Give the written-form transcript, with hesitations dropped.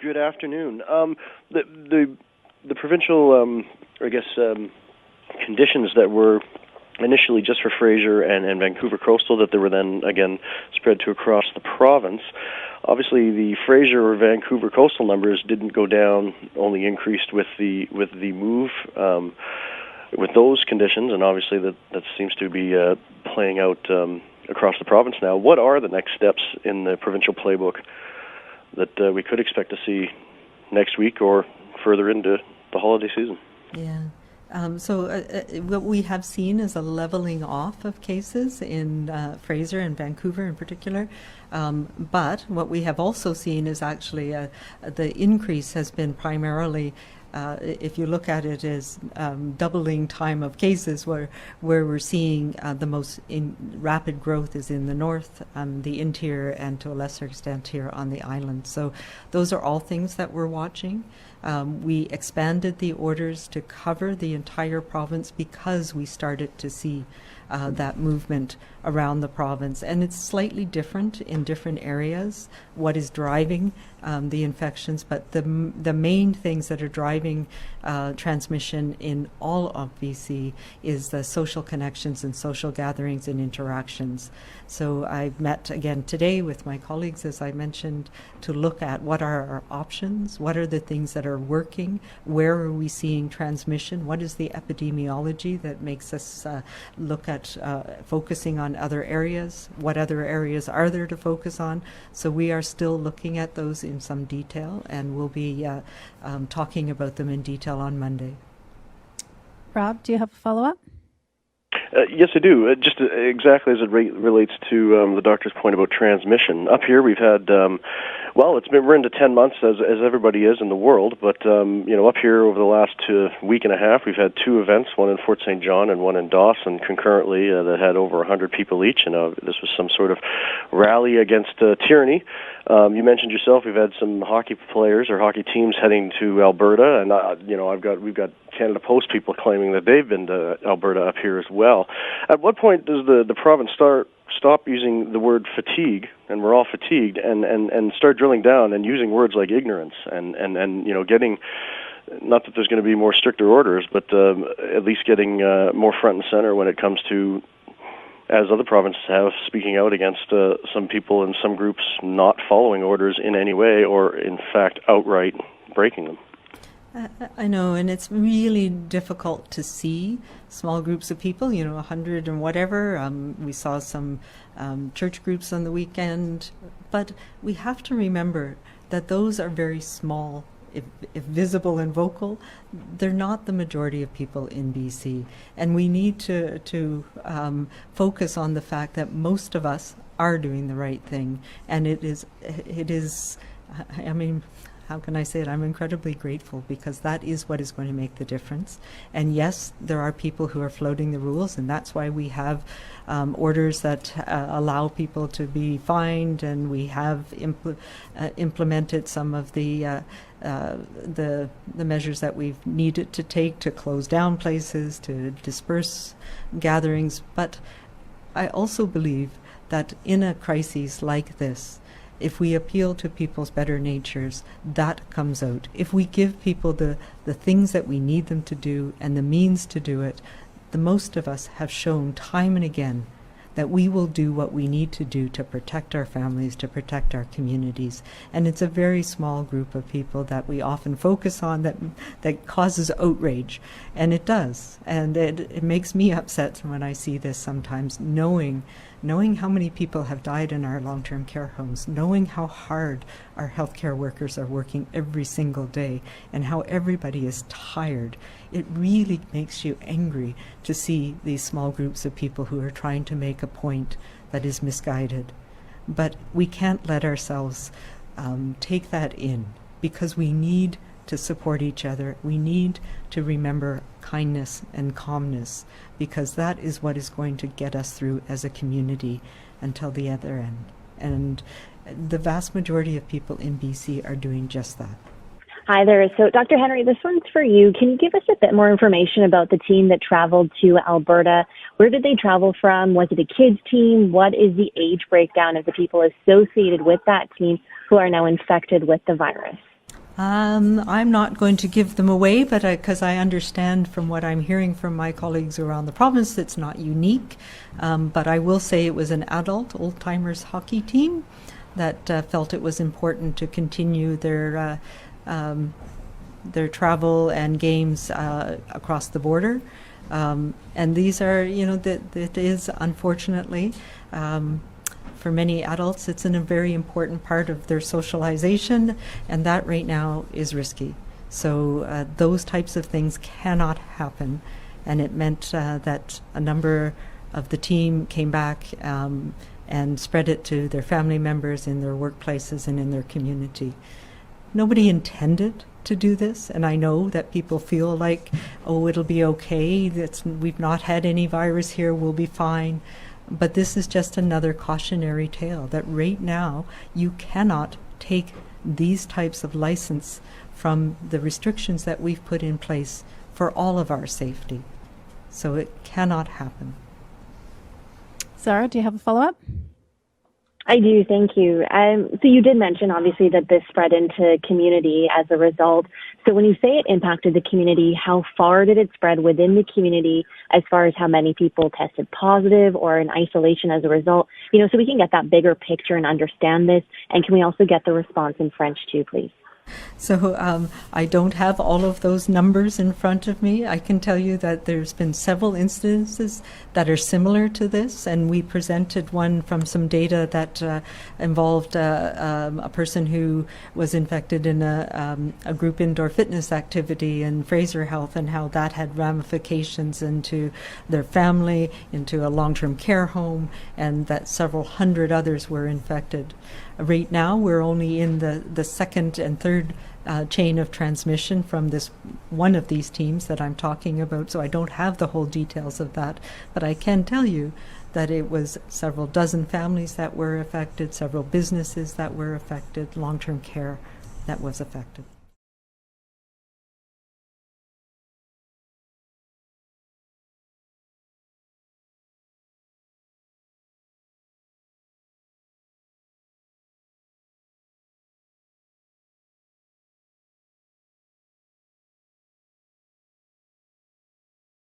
Good afternoon. The provincial, conditions that were initially just for Fraser and Vancouver Coastal, that they were then again spread to across the province. Obviously, the Fraser or Vancouver Coastal numbers didn't go down; only increased with the move. With those conditions, and obviously that seems to be playing out across the province now. What are the next steps in the provincial playbook that we could expect to see next week or further into the holiday season? Yeah. What we have seen is a leveling off of cases in Fraser and Vancouver in particular. But what we have also seen is actually the increase has been primarily, if you look at it as doubling time of cases, where we're seeing the most rapid growth is in the north, the interior, and to a lesser extent here on the island. So those are all things that we're watching. We expanded the orders to cover the entire province because we started to see that movement around the province. And it's slightly different in different areas, what is driving the infections. But the main things that are driving transmission in all of BC is the social connections and social gatherings and interactions. So I've met again today with my colleagues, as I mentioned, to look at what are our options, what are the things that are working, where are we seeing transmission, what is the epidemiology that makes us look at focusing on other areas, what other areas are there to focus on. So we are still looking at those in some detail, and we'll be talking about them in detail on Monday. Rob, do you have a follow-up? Yes, I do. Just exactly as it relates to the doctor's point about transmission. Up here, we've had, we're into 10 months as everybody is in the world, but up here over the last week and a half, we've had two events, one in Fort St. John and one in Dawson concurrently, that had over 100 people each, and this was some sort of rally against tyranny. You mentioned yourself, we've had some hockey players or hockey teams heading to Alberta, and we've got Canada Post people claiming that they've been to Alberta up here as well. At what point does the province stop using the word fatigue, and we're all fatigued, and start drilling down and using words like ignorance and getting, not that there's going to be more stricter orders, but at least getting more front and center when it comes to, as other provinces have, speaking out against some people and some groups not following orders in any way, or in fact outright breaking them. I know, and it's really difficult to see small groups of people, 100 and whatever. We saw some church groups on the weekend, but we have to remember that those are very small. If visible and vocal, they're not the majority of people in BC. And we need to focus on the fact that most of us are doing the right thing. And it is, how can I say it? I'm incredibly grateful, because that is what is going to make the difference. And yes, there are people who are floating the rules, and that's why we have orders that allow people to be fined, and we have implemented some of the measures that we've needed to take to close down places, to disperse gatherings. But I also believe that in a crisis like this, if we appeal to people's better natures, that comes out. If we give people the things that we need them to do and the means to do it, the most of us have shown time and again that we will do what we need to do to protect our families, to protect our communities. And it's a very small group of people that we often focus on that causes outrage. And it does. And it makes me upset when I see this sometimes, knowing how many people have died in our long-term care homes, knowing how hard our healthcare workers are working every single day, and how everybody is tired. It really makes you angry to see these small groups of people who are trying to make a point that is misguided. But we can't let ourselves take that in, because we need to support each other. We need to remember kindness and calmness, because that is what is going to get us through as a community until the other end. And the vast majority of people in BC are doing just that. Hi there. So Dr. Henry, this one's for you. Can you give us a bit more information about the team that traveled to Alberta? Where did they travel from? Was it a kids team? What is the age breakdown of the people associated with that team who are now infected with the virus? I'm not going to give them away, but because I understand from what I'm hearing from my colleagues around the province, it's not unique. But I will say it was an adult old-timers hockey team that felt it was important to continue their travel and games across the border. And these are, that is unfortunately, for many adults, it's a very important part of their socialization, and that right now is risky. So those types of things cannot happen, and it meant that a number of the team came back and spread it to their family members in their workplaces and in their community. Nobody intended to do this, and I know that people feel like, oh, it'll be okay, we've not had any virus here, we'll be fine. But this is just another cautionary tale that right now you cannot take these types of license from the restrictions that we've put in place for all of our safety. So it cannot happen. Zara, do you have a follow-up? I do, thank you. So you did mention, obviously, that this spread into community as a result. So when you say it impacted the community, how far did it spread within the community as far as how many people tested positive or in isolation as a result? So we can get that bigger picture and understand this. And can we also get the response in French too, please? So I don't have all of those numbers in front of me. I can tell you that there's been several instances that are similar to this, and we presented one from some data that involved a person who was infected in a group indoor fitness activity in Fraser Health, and how that had ramifications into their family, into a long-term care home, and that several hundred others were infected. Right now, we're only in the second and third chain of transmission from this one of these teams that I'm talking about, so I don't have the whole details of that, but I can tell you that it was several dozen families that were affected, several businesses that were affected, long-term care that was affected.